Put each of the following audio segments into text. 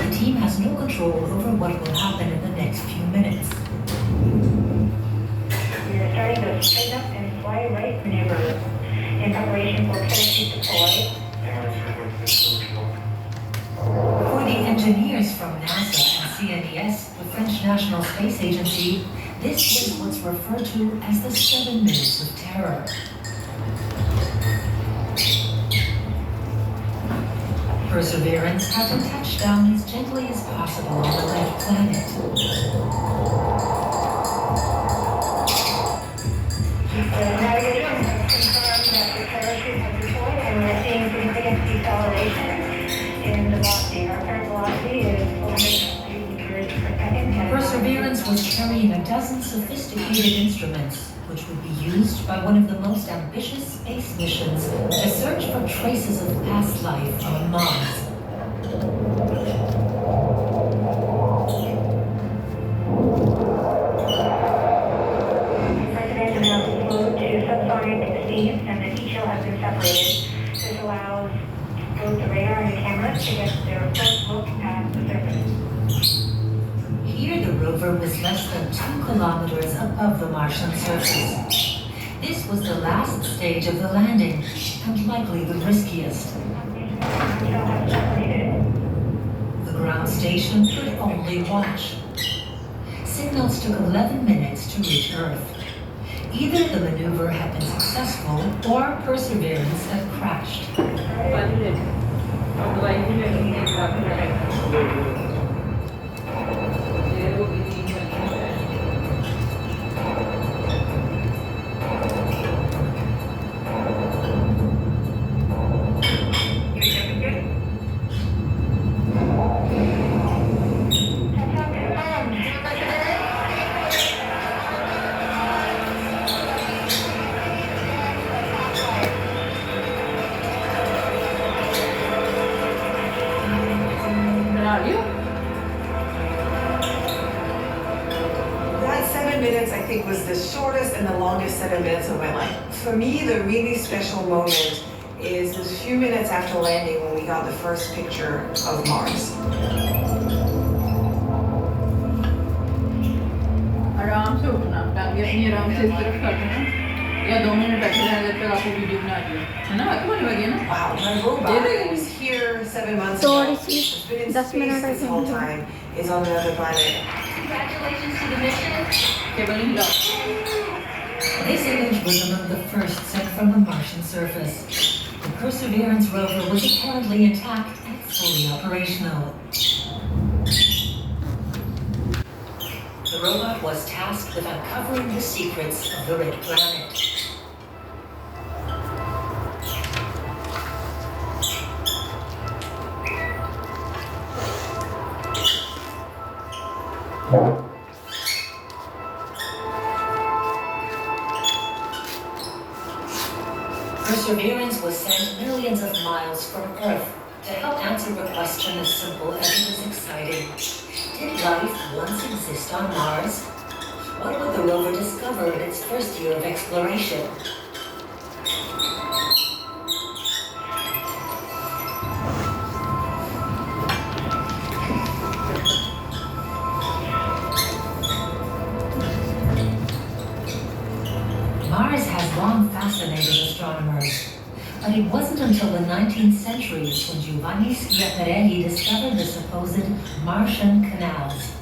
the team has no control over what will happen in the next few minutes. We are starting to straighten up and fly right maneuver in preparation for parachute deploy. For the engineers from NASA and CNES, the French National Space Agency, this was what's referred to as the 7 minutes of terror. Perseverance had to touch down as gently as possible on the red planet. The navigator has confirmed that the parachute has deployed and we're seeing significant deceleration in the velocity. Our current velocity is 430 meters per second. Perseverance was carrying a dozen sophisticated instruments, which would be used by one of the most ambitious space missions to search for traces of past life on Mars. President announced move to subsonic speeds and the heat shield has been separated. This allows both the radar and the cameras to get their first look at the surface. Here the rover was less than 2 kilometers above the Martian surface. This was the last stage of the landing, and likely the riskiest. The ground station could only watch. Signals took 11 minutes to reach Earth. Either the maneuver had been successful, or Perseverance had crashed. That 7 minutes, I think, was the shortest and the longest 7 minutes of my life. For me, the really special moment is those few minutes after landing when we got the first picture of Mars. आराम से उठना टांगे अपनी आराम से इस तरफ कर देना या 2 मिनट बैठे रहना जब तक आपको वीडियो बना दिया है ना आपको नहीं लगे ना Wow, my robot was here 7 months So ago. it's It's been in 10 space minutes this whole time. Is on another planet. Congratulations to the mission. केवल ही लाओ This image was among the first sent from the Martian surface. The Perseverance rover was apparently intact and fully operational. The robot was tasked with uncovering the secrets of the red planet. Perseverance was sent millions of miles from Earth to help answer a question as simple as it is exciting. Did life once exist on Mars? What would the rover discover in its first year of exploration? Mars has long fascinated astronomers, but it wasn't until the 19th century when Giovanni Schiaparelli discovered the supposed Martian canals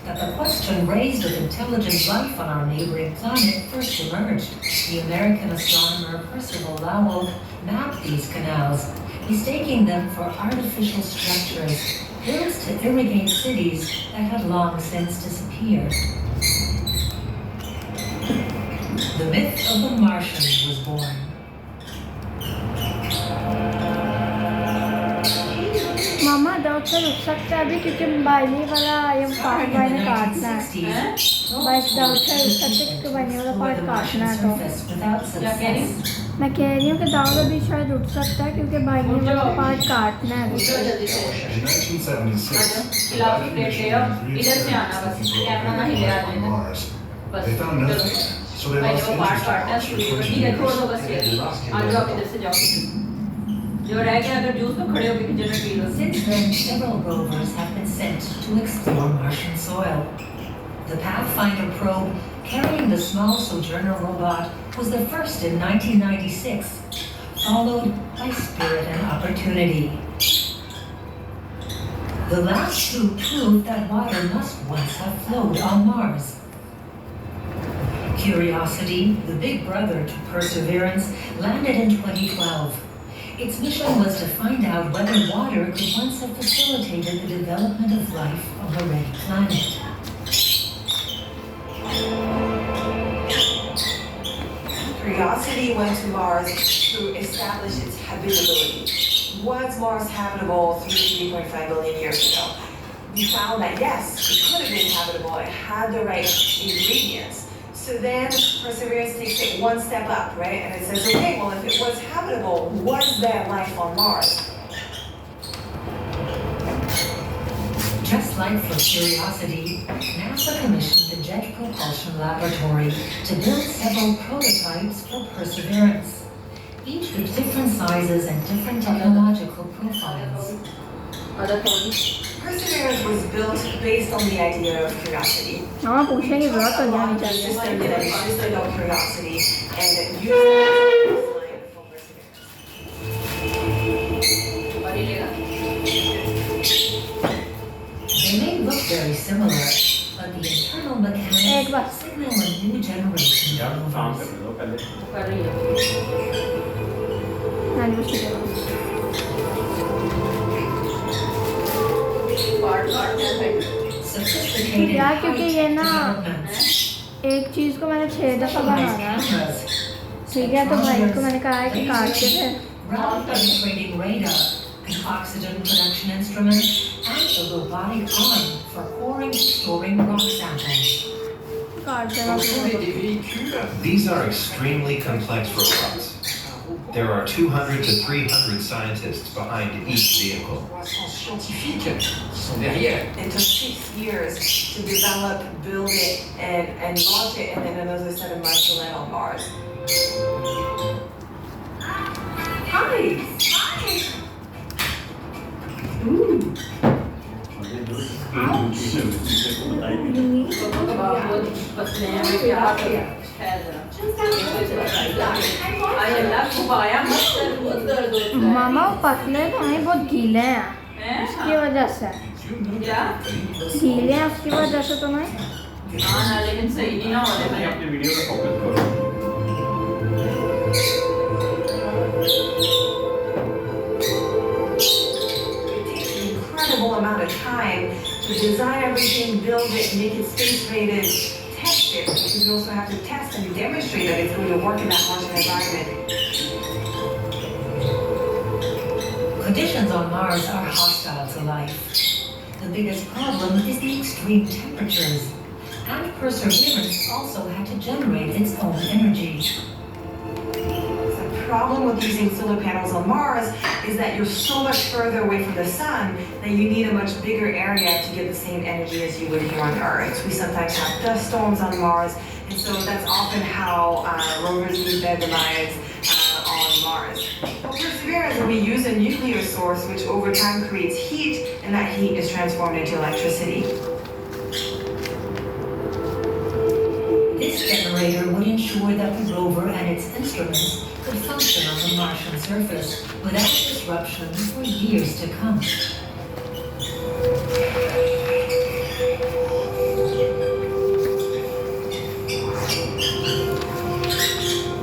that the question raised of intelligent life on our neighboring planet first emerged. The American astronomer Percival Lowell mapped these canals, mistaking them for artificial structures built to irrigate cities that had long since disappeared. The myth of the Martian was born. मामा दाऊद से रुक सकता है अभी क्योंकि बाइली वाला ये part by ने काटना है बस दाऊद से रुक सकते क्योंकि बाइली वाला पार्ट काटना है तो मैं कह रही हूँ कि दाऊद अभी शायद उठ सकता है क्योंकि बाइली वाला पार्ट काटना है In 1976, इधर से आना बस कैमरा ना हिले आने They found nothing, so they lost interest in Martian ठीक है छोड़ दो बस ये आज आप इधर से जाओ जो रह गया अगर जूस तो खड़े होकर किचन में P low Since then, several rovers have been sent to explore Martian soil. The Pathfinder probe carrying the small Sojourner robot was the first in 1996, followed by Spirit and Opportunity. The last two proved that water must once have flowed on Mars. Curiosity, the big brother to Perseverance, landed in 2012. Its mission was to find out whether water could once have facilitated the development of life on the red planet. Curiosity went to Mars to establish its habitability. Was Mars habitable 3.5 billion years ago? We found that yes, it could have been habitable. It had the right ingredients. So then Perseverance takes it one step up, right? And it says, okay, well, if it was habitable, was there life on Mars? Just like for Curiosity, NASA commissioned the Jet Propulsion Laboratory to build several prototypes for Perseverance, each with different sizes and different technological profiles. Perseverance was built based on the idea of curiosity. मामा पूछने की जरूरत तो नहीं Just चाहिए that existed on curiosity and used that as a baseline for Perseverance. They may look very similar, but the internal mechanics signal a new generation of rovers. नानी पूछ रही है Sophisticated यार क्योंकि ये ना developments. एक चीज़ को मैंने 6 दफ़ा बनाना है ठीक है तो भाई को मैंने कहा है कि काट के फिर Ground penetrating radar, an oxygen production instrument, and a robotic arm for coring, storing rock samples. काट देना These are extremely complex robots. There are 200 to 300 scientists behind each vehicle. Scientifiques sont derrière. It took 6 years to develop, build it, and launch it, and then another 7 months to land on Mars. Hi! मामा वो पतले तो हैं बहुत गीले हैं उसकी वजह से गीले हैं उसकी वजह से तुम्हें लेकिन सही नहीं ना हो रहा है अपने वीडियो पे फोकस करो Incredible amount of time to design everything, build it, make it space rated, test it, because you also have to test and demonstrate that it's going to work in that Martian environment. Conditions on Mars are hostile to life. The biggest problem is the extreme temperatures, and Perseverance also had to generate its own energy. The problem with using solar panels on Mars is that you're so much further away from the sun that you need a much bigger area to get the same energy as you would here on Earth. We sometimes have dust storms on Mars, and so that's often how rovers meet their demise on Mars. For Perseverance, we use a nuclear source which over time creates heat, and that heat is transformed into electricity. This generator would ensure that the rover and its instruments could function on the Martian surface without disruption for years to come.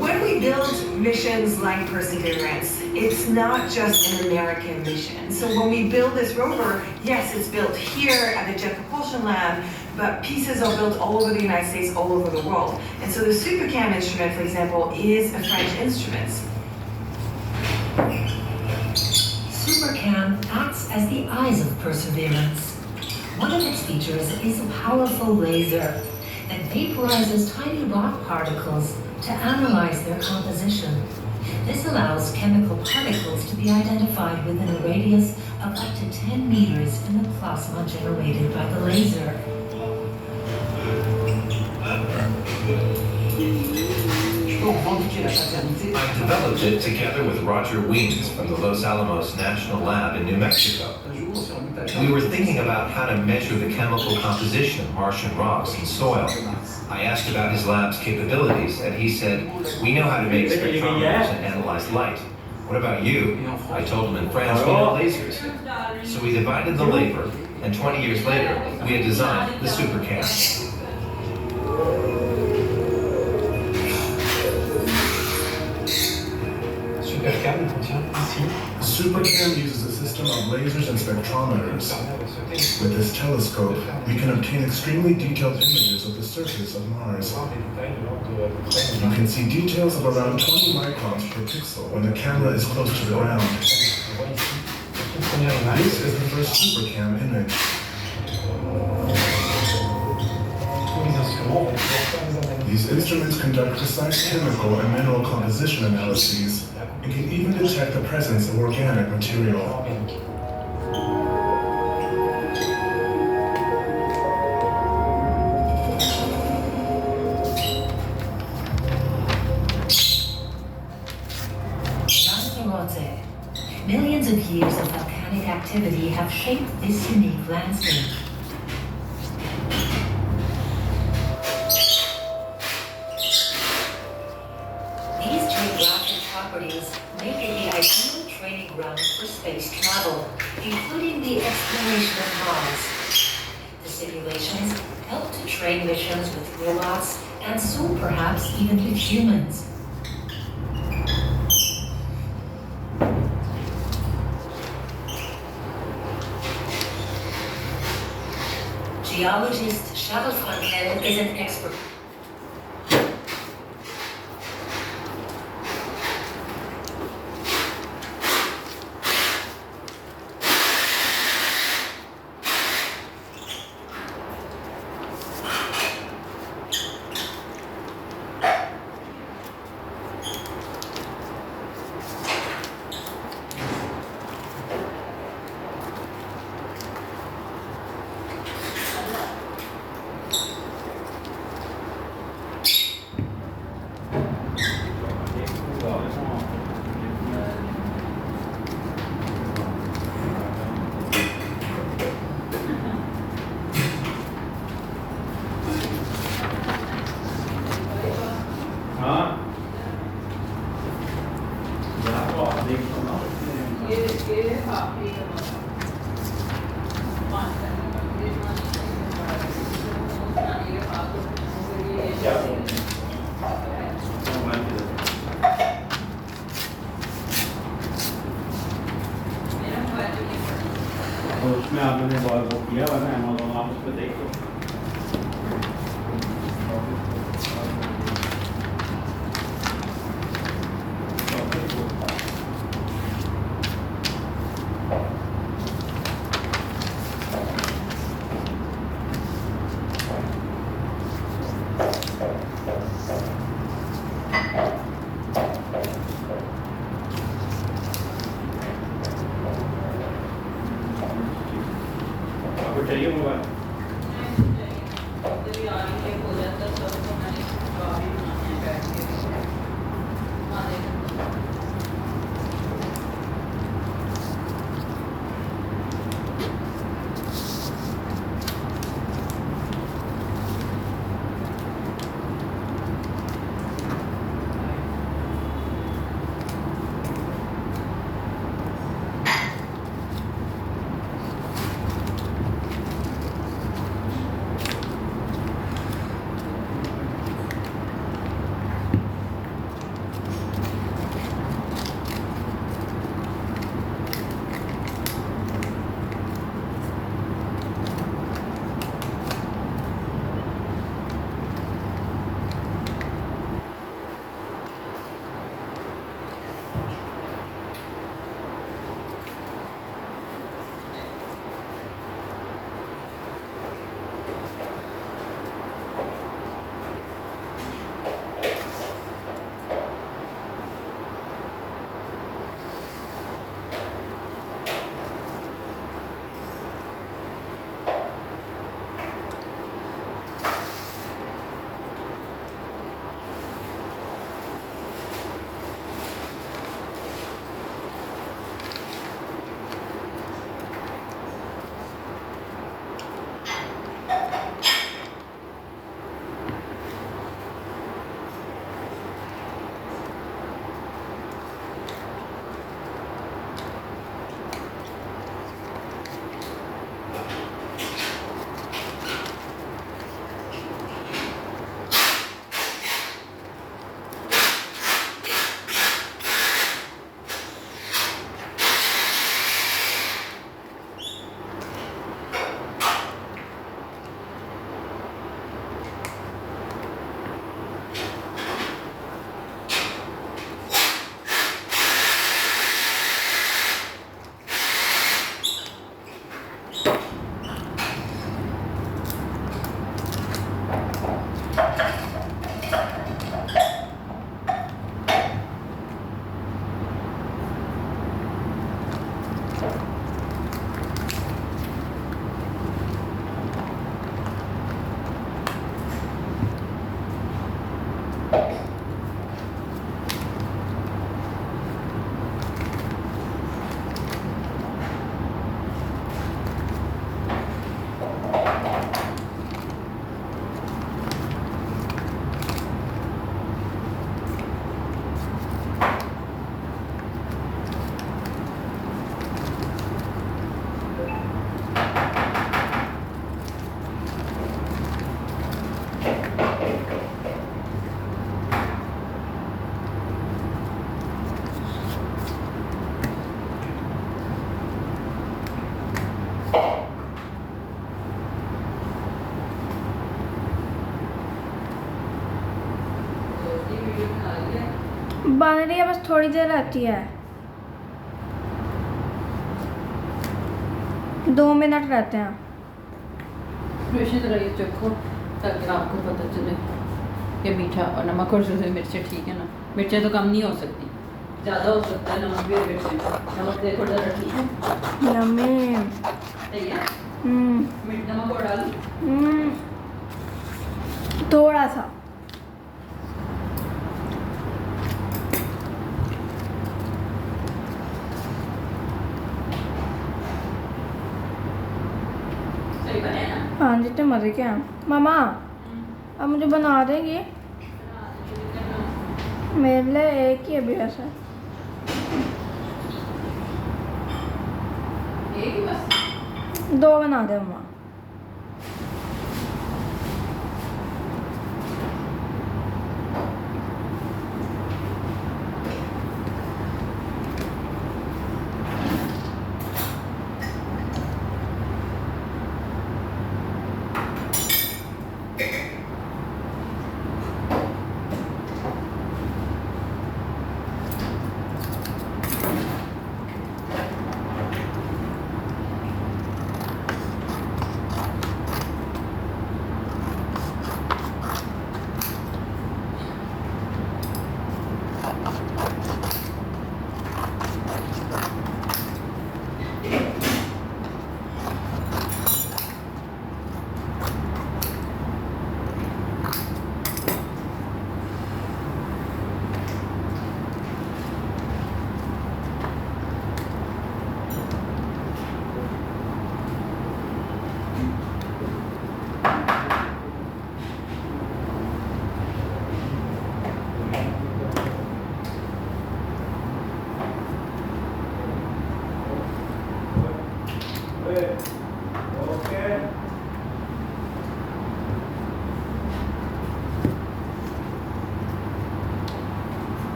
When we build missions like Perseverance, it's not just an American mission. So when we build this rover, yes, it's built here at the Jet Propulsion Lab, but pieces are built all over the United States, all over the world. And so the SuperCam instrument, for example, is a French instrument. SuperCam acts as the eyes of Perseverance. One of its features is a powerful laser that vaporizes tiny rock particles to analyze their composition. This allows chemical particles to be identified within a radius of up to 10 meters in the plasma generated by the laser. I developed it together with Roger Weems from the Los Alamos National Lab in New Mexico. We were thinking about how to measure the chemical composition of Martian rocks and soil. I asked about his lab's capabilities, and he said, "We know how to make spectrometers and analyze light. What about you?" I told him in France, "We know lasers." So we divided the labor, and 20 years later, we had designed the SuperCam. SuperCam uses a system of lasers and spectrometers. With this telescope, we can obtain extremely detailed images of the surface of Mars. You can see details of around 20 microns per pixel when the camera is close to the ground. This is the first SuperCam image. These instruments conduct precise chemical and mineral composition analyses and can even detect the presence of organic material. Millions of years of volcanic activity have shaped this unique landscape. These geographic properties make it the ideal training ground for space travel, including the exploration of Mars. The simulations help to train missions with robots and soon perhaps even with humans. Geologist Charles Frankel is an expert. उसमें आपने बहुत वो किया वरना Amazon आप उस पर देखो चाहिए मोबाइल बन रही है, बस थोड़ी देर रहती है, 2 मिनट रहते हैं। इसी तरह ये चखो ताकि आपको पता चले कि मीठा और नमक और जो मिर्चें ठीक है ना। मिर्चें तो कम नहीं हो सकती, ज़्यादा हो सकता है नमक भी और मिर्चें। नमक देखो ज़रा ठीक है, यम्मी। सही है। नमक और डालूं थोड़ा सा। सही बने ना? हाँ जितने मज़े के हैं। मामा अब मुझे बना देंगे? मेरे लिए एक ही अभी ऐसा। एक ही बस? 2 बना दे मम्मा।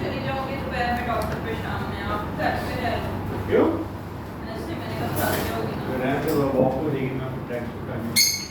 चली जाओगे दोपहर में डॉक्टर पे, शाम में आप घर पे रह लो। क्यों? ऐसे मैंने कहा चली जाओगी ना। रहने दो, वॉक को लेकिन मैं टैक्स करनी